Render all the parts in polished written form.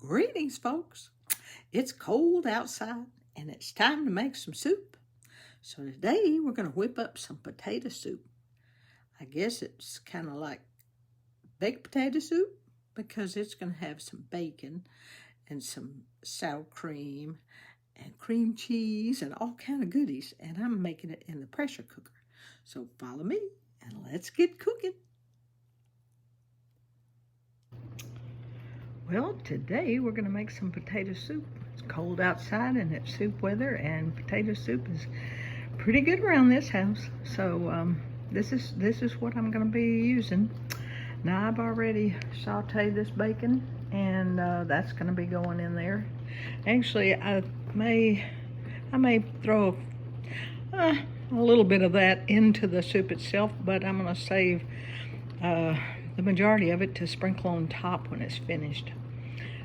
Greetings, folks. It's cold outside and it's time to make some soup. So today we're going to whip up some potato soup. I guess it's kind of like baked potato soup because it's going to have some bacon and some sour cream and cream cheese and all kind of goodies. And I'm making it in the pressure cooker. So follow me and let's get cooking. Well, today we're going to make some potato soup. It's cold outside and it's soup weather, and potato soup is pretty good around this house. So this is what I'm going to be using. Now I've already sauteed this bacon, and that's going to be going in there. Actually, I may throw a little bit of that into the soup itself, but I'm going to save the majority of it to sprinkle on top when it's finished.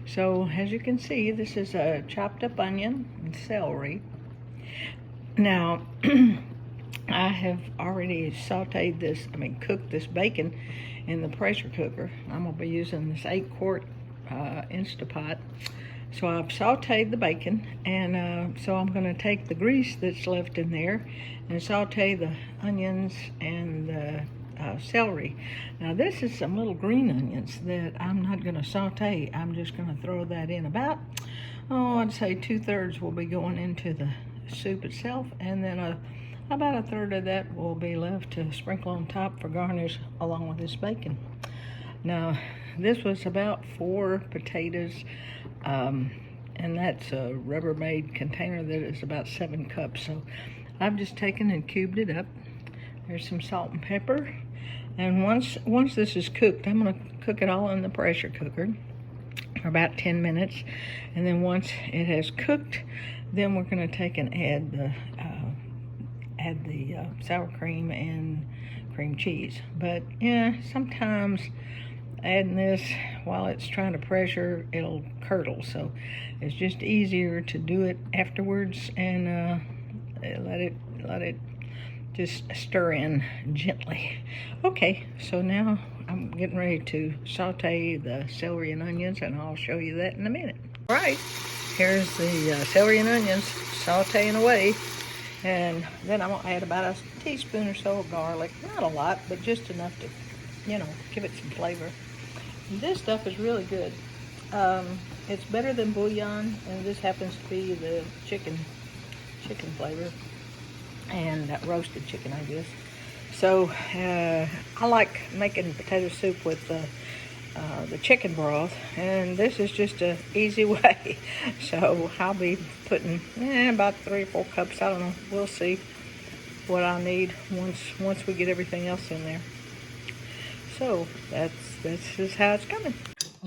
So as you can see, this is a chopped up onion and celery. Now I have already cooked this bacon in the pressure cooker. I'm gonna be using this 8-quart Instapot. So I've sauteed the bacon, and so I'm gonna take the grease that's left in there and saute the onions and the celery. Now this is some little green onions that I'm not going to saute. I'm just going to throw that in about, I'd say 2/3 will be going into the soup itself, and then about 1/3 of that will be left to sprinkle on top for garnish along with this bacon. Now this was about 4 potatoes, and that's a Rubbermaid container that is about 7 cups. So I've just taken and cubed it up. There's some salt and pepper. And once this is cooked, I'm going to cook it all in the pressure cooker for about 10 minutes. And then once it has cooked, then we're going to take and add the sour cream and cream cheese. But yeah, sometimes adding this while it's trying to pressure, it'll curdle. So it's just easier to do it afterwards and let it just stir in gently. Okay, so now I'm getting ready to saute the celery and onions, and I'll show you that in a minute. All right, here's the celery and onions sauteing away, and then I'm gonna add about a teaspoon or so of garlic. Not a lot, but just enough to, give it some flavor. And this stuff is really good. It's better than bouillon, and this happens to be the chicken flavor. And roasted chicken, I guess. So I like making potato soup with the chicken broth, and this is just an easy way. So I'll be putting about 3 or 4 cups. I don't know. We'll see what I need once we get everything else in there. So that's just how it's coming.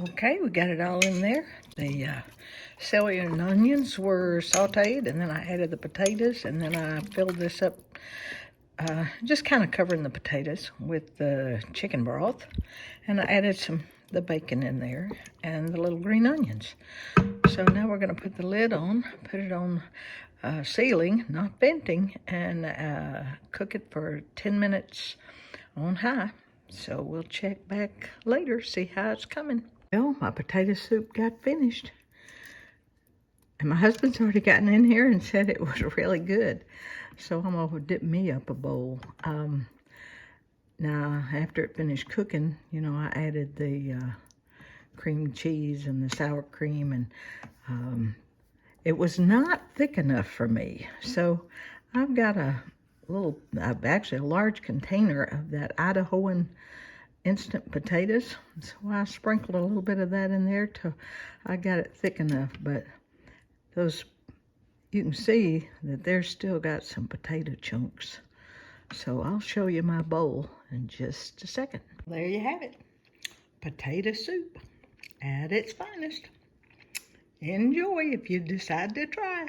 Okay, we got it all in there. The celery and onions were sauteed, and then I added the potatoes, and then I filled this up, just kind of covering the potatoes with the chicken broth, and I added the bacon in there and the little green onions. So now we're going to put the lid on, put it on sealing, not venting, and cook it for 10 minutes on high. So we'll check back later, see how it's coming. Well, my potato soup got finished. And my husband's already gotten in here and said it was really good. So I'm going to dip me up a bowl. Now, after it finished cooking, I added the cream cheese and the sour cream. And it was not thick enough for me. So I've got actually a large container of that Idahoan instant potatoes. So I sprinkled a little bit of that in there till I got it thick enough. But you can see that there's still got some potato chunks. So I'll show you my bowl in just a second. There you have it. Potato soup at its finest. Enjoy if you decide to try.